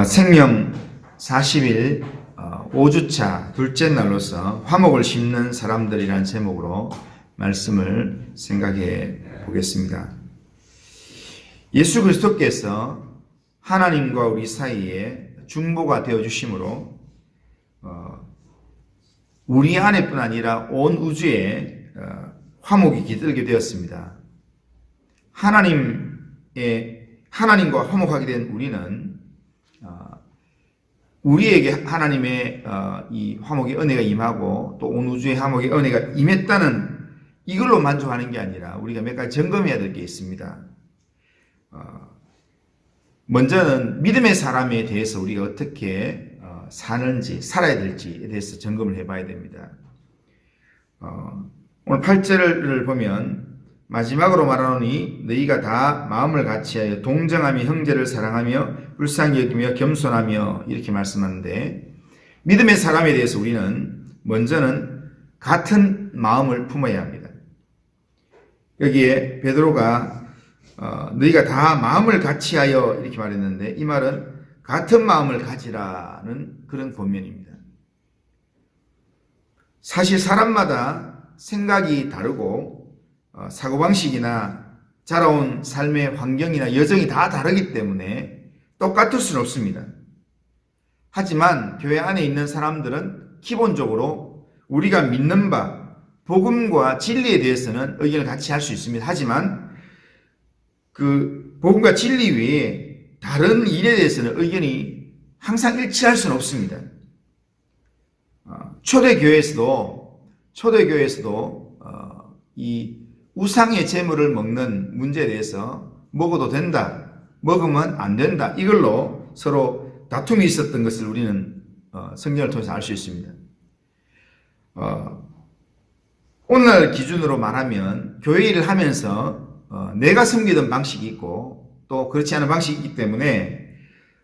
생명 40일 5주차 둘째 날로서 화목을 심는 사람들이라는 제목으로 말씀을 생각해 보겠습니다. 예수 그리스도께서 하나님과 우리 사이에 중보가 되어 주심으로 우리 안에뿐 아니라 온 우주에 화목이 깃들게 되었습니다. 하나님과 화목하게 된 우리는 우리에게 하나님의 이 화목의 은혜가 임하고 또 온 우주의 화목의 은혜가 임했다는 이걸로 만족하는 게 아니라 우리가 몇 가지 점검해야 될 게 있습니다. 먼저는 믿음의 사람에 대해서 우리가 어떻게 사는지 살아야 될지에 대해서 점검을 해봐야 됩니다. 오늘 8절을 보면 마지막으로 말하노니 너희가 다 마음을 같이하여 동정하며 형제를 사랑하며 불쌍히 여기며 겸손하며 이렇게 말씀하는데, 믿음의 사람에 대해서 우리는 먼저는 같은 마음을 품어야 합니다. 여기에 베드로가 너희가 다 마음을 같이하여 이렇게 말했는데, 이 말은 같은 마음을 가지라는 그런 권면입니다. 사실 사람마다 생각이 다르고 사고방식이나 자라온 삶의 환경이나 여정이 다 다르기 때문에 똑같을 수는 없습니다. 하지만 교회 안에 있는 사람들은 기본적으로 우리가 믿는 바 복음과 진리에 대해서는 의견을 같이 할 수 있습니다. 하지만 그 복음과 진리 외에 다른 일에 대해서는 의견이 항상 일치할 수는 없습니다. 초대교회에서도 이 우상의 제물을 먹는 문제에 대해서 먹어도 된다, 먹으면 안 된다, 이걸로 서로 다툼이 있었던 것을 우리는 성경을 통해서 알 수 있습니다. 오늘 기준으로 말하면 교회 일을 하면서 내가 섬기던 방식이 있고 또 그렇지 않은 방식이 있기 때문에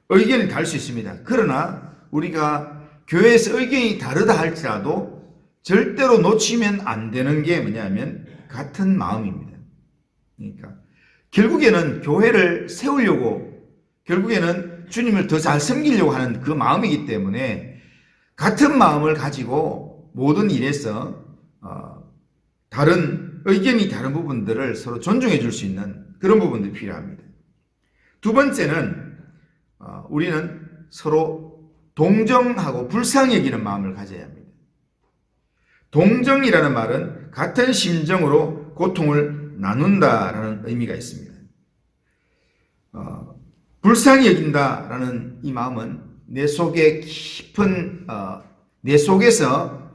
의견이 다를 수 있습니다. 그러나 우리가 교회에서 의견이 다르다 할지라도 절대로 놓치면 안 되는 게 뭐냐면 같은 마음입니다. 그러니까 결국에는 교회를 세우려고, 결국에는 주님을 더 잘 섬기려고 하는 그 마음이기 때문에 같은 마음을 가지고 모든 일에서 다른 의견이 다른 부분들을 서로 존중해 줄 수 있는 그런 부분들이 필요합니다. 두 번째는 우리는 서로 동정하고 불쌍히 여기는 마음을 가져야 합니다. 동정이라는 말은 같은 심정으로 고통을 나눈다라는 의미가 있습니다. 불쌍히 여긴다라는 이 마음은 내 속에 깊은 내 속에서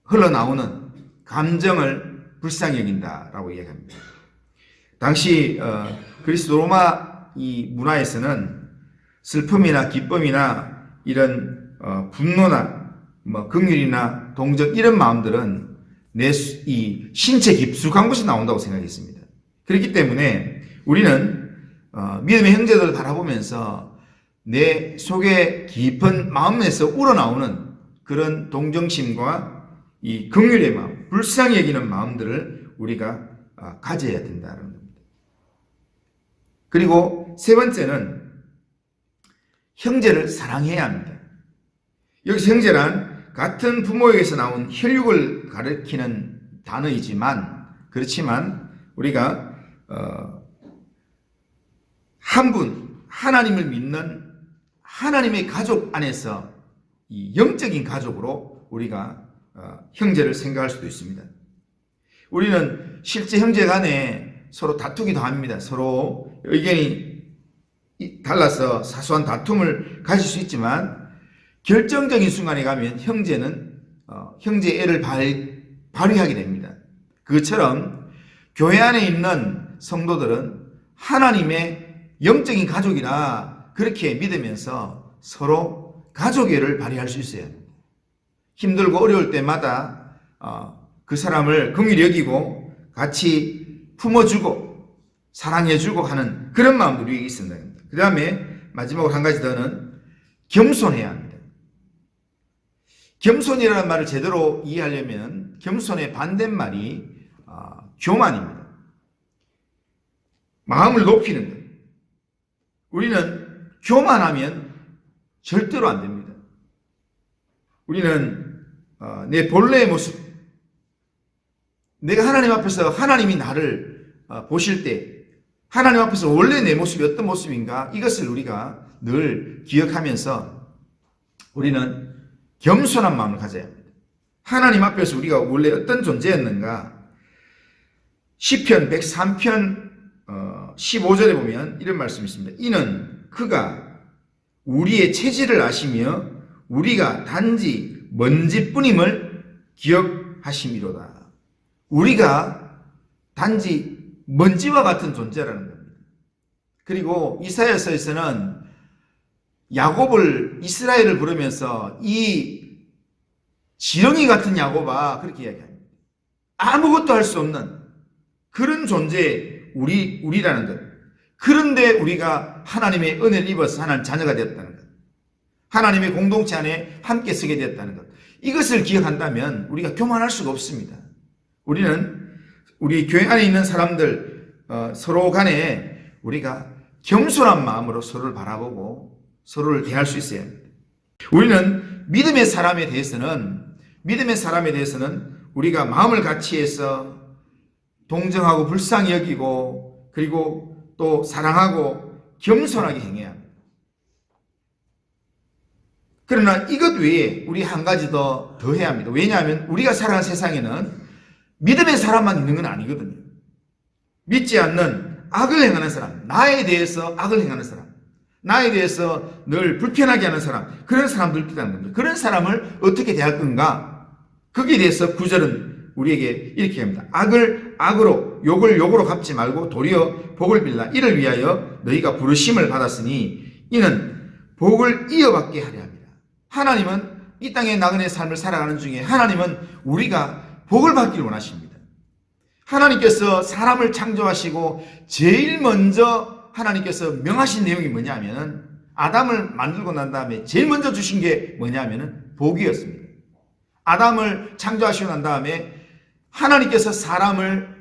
흘러나오는 감정을 불쌍히 여긴다라고 이야기합니다. 당시 그리스 로마 이 문화에서는 슬픔이나 기쁨이나 이런 분노나 긍휼이나 동정 이런 마음들은 이 신체 깊숙한 곳에 나온다고 생각했습니다. 그렇기 때문에 우리는 믿음의 형제들을 바라보면서 내 속에 깊은 마음에서 우러나오는 그런 동정심과 이 긍휼의 마음, 불쌍히 여기는 마음들을 우리가 가져야 된다는 겁니다. 그리고 세 번째는 형제를 사랑해야 합니다. 여기서 형제란 같은 부모에게서 나온 혈육을 가리키는 단어이지만, 그렇지만 우리가 한 분, 하나님을 믿는 하나님의 가족 안에서 이 영적인 가족으로 우리가 형제를 생각할 수도 있습니다. 우리는 실제 형제 간에 서로 다투기도 합니다. 서로 의견이 달라서 사소한 다툼을 가질 수 있지만 결정적인 순간에 가면 형제는 형제의 애를 발휘하게 됩니다. 그것처럼 교회 안에 있는 성도들은 하나님의 영적인 가족이라 그렇게 믿으면서 서로 가족의 애를 발휘할 수 있어야 합니다. 힘들고 어려울 때마다 그 사람을 긍휼히 여기고 같이 품어주고 사랑해주고 하는 그런 마음들이 우리에게 있습니다. 그 다음에 마지막으로 한 가지 더는 겸손해야 합니다. 겸손이라는 말을 제대로 이해하려면 겸손의 반대말이 교만입니다. 마음을 높이는 것. 우리는 교만하면 절대로 안 됩니다. 우리는 내 본래의 모습, 내가 하나님 앞에서 하나님이 나를 보실 때 하나님 앞에서 원래 내 모습이 어떤 모습인가, 이것을 우리가 늘 기억하면서 우리는 겸손한 마음을 가져야 합니다. 하나님 앞에서 우리가 원래 어떤 존재였는가. 시편 103편 15절에 보면 이런 말씀이 있습니다. 이는 그가 우리의 체질을 아시며 우리가 단지 먼지뿐임을 기억하심이로다. 우리가 단지 먼지와 같은 존재라는 겁니다. 그리고 이사야서에서는 야곱을, 이스라엘을 부르면서 이 지렁이 같은 야곱아, 그렇게 이야기합니다. 아무것도 할 수 없는 그런 존재, 우리라는 것. 그런데 우리가 하나님의 은혜를 입어서 하나님 자녀가 되었다는 것. 하나님의 공동체 안에 함께 서게 되었다는 것. 이것을 기억한다면 우리가 교만할 수가 없습니다. 우리는 우리 교회 안에 있는 사람들 서로 간에 우리가 겸손한 마음으로 서로를 바라보고 서로를 대할 수 있어야 합니다. 우리는 믿음의 사람에 대해서는 우리가 마음을 같이 해서 동정하고 불쌍히 여기고 그리고 또 사랑하고 겸손하게 행해야 합니다. 그러나 이것 외에 우리 한 가지 더 해야 합니다. 왜냐하면 우리가 살아가는 세상에는 믿음의 사람만 있는 건 아니거든요. 믿지 않는 악을 행하는 사람, 나에 대해서 악을 행하는 사람, 나에 대해서 늘 불편하게 하는 사람, 그런 사람들 있다는 겁니다. 그런 사람을 어떻게 대할 건가? 거기에 대해서 구절은 우리에게 이렇게 합니다. 악을 악으로, 욕을 욕으로 갚지 말고 도리어 복을 빌라. 이를 위하여 너희가 부르심을 받았으니 이는 복을 이어받게 하려 합니다. 하나님은 이 땅의 나그네 삶을 살아가는 중에 하나님은 우리가 복을 받기를 원하십니다. 하나님께서 사람을 창조하시고 제일 먼저 하나님께서 명하신 내용이 뭐냐 하면은 아담을 만들고 난 다음에 제일 먼저 주신 게 뭐냐 하면은 복이었습니다. 아담을 창조하시고 난 다음에 하나님께서 사람을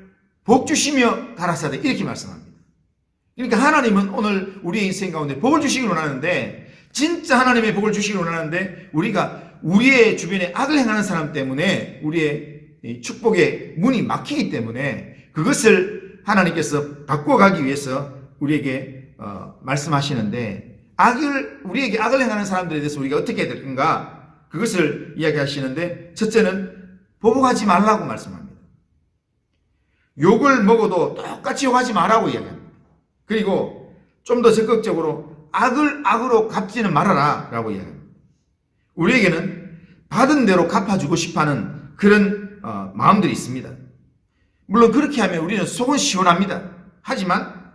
복 주시며 가라사대 이렇게 말씀합니다. 그러니까 하나님은 오늘 우리의 인생 가운데 복을 주시길 원하는데, 진짜 하나님의 복을 주시길 원하는데 우리가 우리의 주변에 악을 행하는 사람 때문에 우리의 축복의 문이 막히기 때문에 그것을 하나님께서 바꿔가기 위해서 우리에게 말씀하시는데, 우리에게 악을 행하는 사람들에 대해서 우리가 어떻게 해야 될 건가? 그것을 이야기하시는데, 첫째는 보복하지 말라고 말씀합니다. 욕을 먹어도 똑같이 욕하지 말라고 이야기합니다. 그리고 좀 더 적극적으로 악을 악으로 갚지는 말아라 라고 이야기합니다. 우리에게는 받은 대로 갚아주고 싶어하는 그런 마음들이 있습니다. 물론 그렇게 하면 우리는 속은 시원합니다. 하지만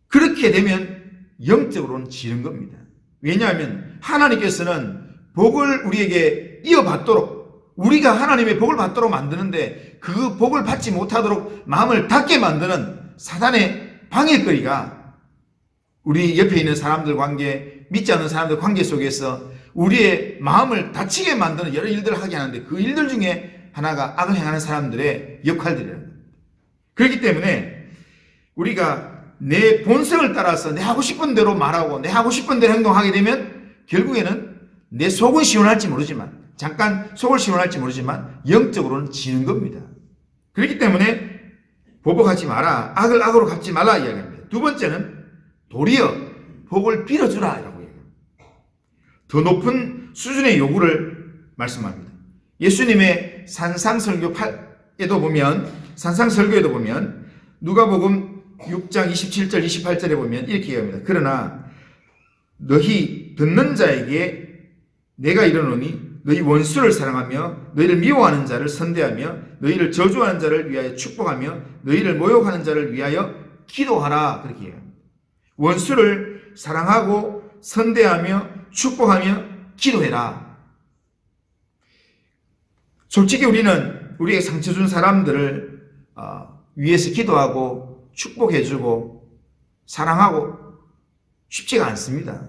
그렇게 되면 영적으로는 지는 겁니다. 왜냐하면 하나님께서는 복을 우리에게 이어받도록, 우리가 하나님의 복을 받도록 만드는데 그 복을 받지 못하도록 마음을 닫게 만드는 사단의 방해거리가 우리 옆에 있는 사람들 관계, 믿지 않는 사람들 관계 속에서 우리의 마음을 다치게 만드는 여러 일들을 하게 하는데, 그 일들 중에 하나가 악을 행하는 사람들의 역할들이라는 겁니다. 그렇기 때문에 우리가 내 본성을 따라서 내 하고 싶은 대로 말하고 내 하고 싶은 대로 행동하게 되면 결국에는 내 속은 시원할지 모르지만, 잠깐 속을 시원할지 모르지만 영적으로는 지는 겁니다. 그렇기 때문에 보복하지 마라, 악을 악으로 갚지 말라 이야기합니다. 두 번째는 도리어 복을 빌어주라 라고 이야기합니다. 더 높은 수준의 요구를 말씀합니다. 예수님의 산상설교에도 보면 누가복음 6장 27절 28절에 보면 이렇게 얘기합니다. 그러나 너희 듣는 자에게 내가 이르노니 너희 원수를 사랑하며 너희를 미워하는 자를 선대하며 너희를 저주하는 자를 위하여 축복하며 너희를 모욕하는 자를 위하여 기도하라. 그렇게 해요. 원수를 사랑하고 선대하며 축복하며 기도해라. 솔직히 우리는 우리에게 상처 준 사람들을 위해서 기도하고 축복해주고 사랑하고 쉽지가 않습니다.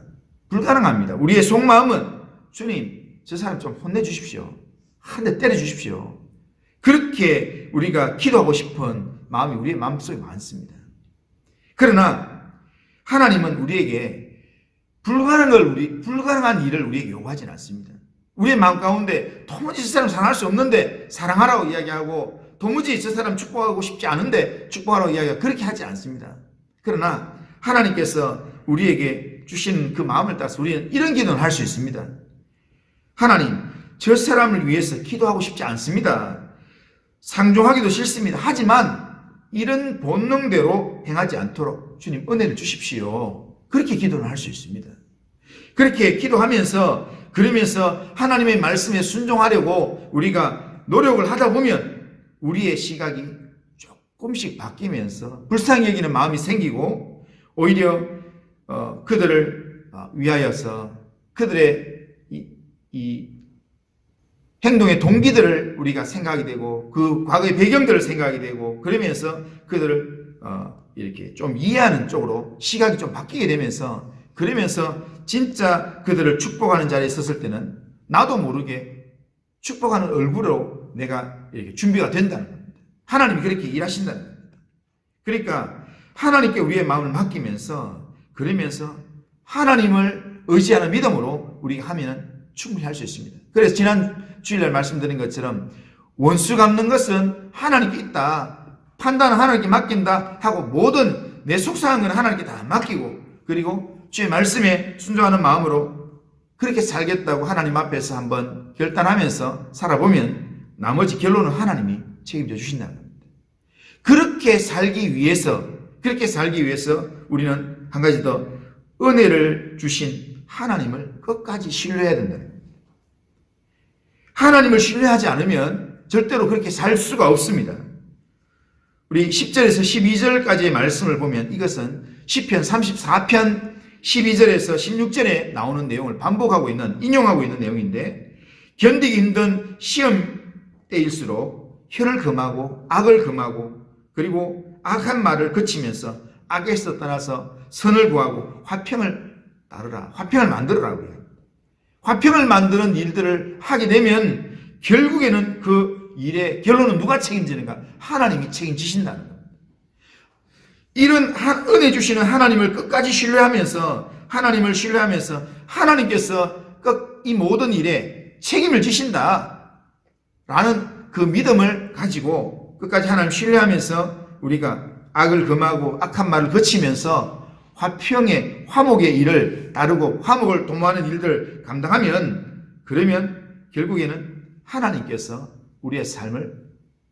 불가능합니다. 우리의 속마음은 주님, 저 사람 좀 혼내주십시오. 한 대 때려주십시오. 그렇게 우리가 기도하고 싶은 마음이 우리의 마음속에 많습니다. 그러나 하나님은 우리에게 불가능한 일을 우리에게 요구하지는 않습니다. 우리의 마음 가운데 도무지 저 사람 사랑할 수 없는데 사랑하라고 이야기하고, 도무지 저 사람 축복하고 싶지 않은데 축복하라고 이야기하고, 그렇게 하지 않습니다. 그러나 하나님께서 우리에게 주신 그 마음을 따라서 우리는 이런 기도를 할 수 있습니다. 하나님, 저 사람을 위해서 기도하고 싶지 않습니다. 상종하기도 싫습니다. 하지만 이런 본능대로 행하지 않도록 주님 은혜를 주십시오. 그렇게 기도를 할 수 있습니다. 그렇게 기도하면서, 그러면서 하나님의 말씀에 순종하려고 우리가 노력을 하다 보면 우리의 시각이 조금씩 바뀌면서 불쌍히 여기는 마음이 생기고, 오히려 그들을 위하여서 그들의 이 행동의 동기들을 우리가 생각하게 되고, 그 과거의 배경들을 생각하게 되고, 그러면서 그들을 이렇게 좀 이해하는 쪽으로 시각이 좀 바뀌게 되면서, 그러면서 진짜 그들을 축복하는 자리에 섰을 때는 나도 모르게 축복하는 얼굴로 내가 이렇게 준비가 된다는 겁니다. 하나님이 그렇게 일하신다는 겁니다. 그러니까 하나님께 우리의 마음을 맡기면서, 그러면서 하나님을 의지하는 믿음으로 우리가 하면 충분히 할 수 있습니다. 그래서 지난 주일날 말씀드린 것처럼 원수 갚는 것은 하나님께 있다, 판단은 하나님께 맡긴다 하고, 모든 내 속상한 건 하나님께 다 맡기고, 그리고 주의 말씀에 순종하는 마음으로 그렇게 살겠다고 하나님 앞에서 한번 결단하면서 살아보면 나머지 결론은 하나님이 책임져 주신다는 겁니다. 그렇게 살기 위해서 우리는 한 가지 더 은혜를 주신 하나님을 끝까지 신뢰해야 된다는 겁니다. 하나님을 신뢰하지 않으면 절대로 그렇게 살 수가 없습니다. 우리 10절에서 12절까지의 말씀을 보면 이것은 시편 34편 12절에서 16절에 나오는 내용을 인용하고 있는 내용인데, 견디기 힘든 시험 때일수록 혀를 금하고 악을 금하고, 그리고 악한 말을 그치면서 악에서 떠나서 선을 구하고 화평을 따르라, 화평을 만들어라고요. 화평을 만드는 일들을 하게 되면 결국에는 그 일의 결론은 누가 책임지는가? 하나님이 책임지신다는 겁니다. 이런 은혜 주시는 하나님을 끝까지 신뢰하면서 하나님께서 이 모든 일에 책임을 지신다 라는 그 믿음을 가지고 끝까지 하나님 신뢰하면서 우리가 악을 금하고 악한 말을 거치면서 화목의 일을 따르고 화목을 도모하는 일들을 감당하면, 그러면 결국에는 하나님께서 우리의 삶을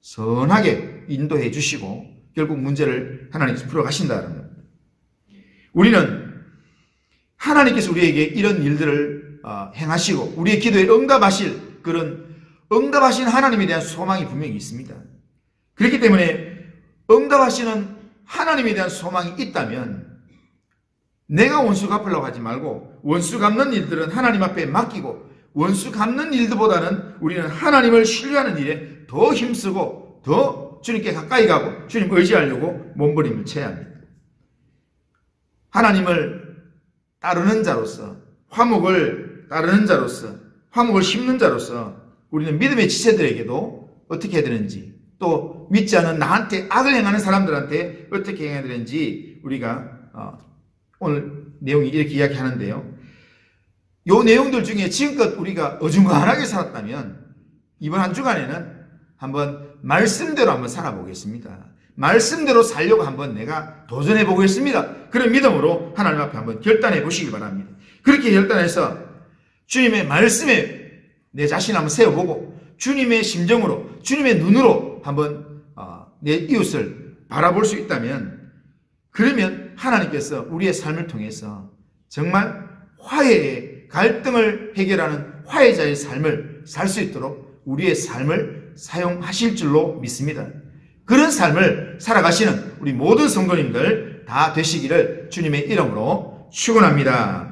선하게 인도해 주시고 결국 문제를 하나님께서 풀어가신다는 겁니다. 우리는 하나님께서 우리에게 이런 일들을 행하시고 우리의 기도에 응답하실 그런 응답하신 하나님에 대한 소망이 분명히 있습니다. 그렇기 때문에 응답하시는 하나님에 대한 소망이 있다면 내가 원수 갚으려고 하지 말고 원수 갚는 일들은 하나님 앞에 맡기고, 원수 갚는 일들보다는 우리는 하나님을 신뢰하는 일에 더 힘쓰고 더 주님께 가까이 가고 주님 의지하려고 몸부림을 쳐야 합니다. 하나님을 따르는 자로서, 화목을 따르는 자로서, 화목을 심는 자로서 우리는 믿음의 지체들에게도 어떻게 해야 되는지, 또 믿지 않은 나한테 악을 행하는 사람들한테 어떻게 행해야 되는지 우리가 오늘 내용이 이렇게 이야기하는데요. 이 내용들 중에 지금껏 우리가 어중간하게 살았다면 이번 한 주간에는 한번 말씀대로 한번 살아보겠습니다. 말씀대로 살려고 한번 내가 도전해 보겠습니다. 그런 믿음으로 하나님 앞에 한번 결단해 보시기 바랍니다. 그렇게 결단해서 주님의 말씀에 내 자신을 한번 세워보고 주님의 심정으로, 주님의 눈으로 한번 내 이웃을 바라볼 수 있다면, 그러면 하나님께서 우리의 삶을 통해서 정말 화해의 갈등을 해결하는 화해자의 삶을 살 수 있도록 우리의 삶을 사용하실 줄로 믿습니다. 그런 삶을 살아가시는 우리 모든 성도님들 다 되시기를 주님의 이름으로 축원합니다.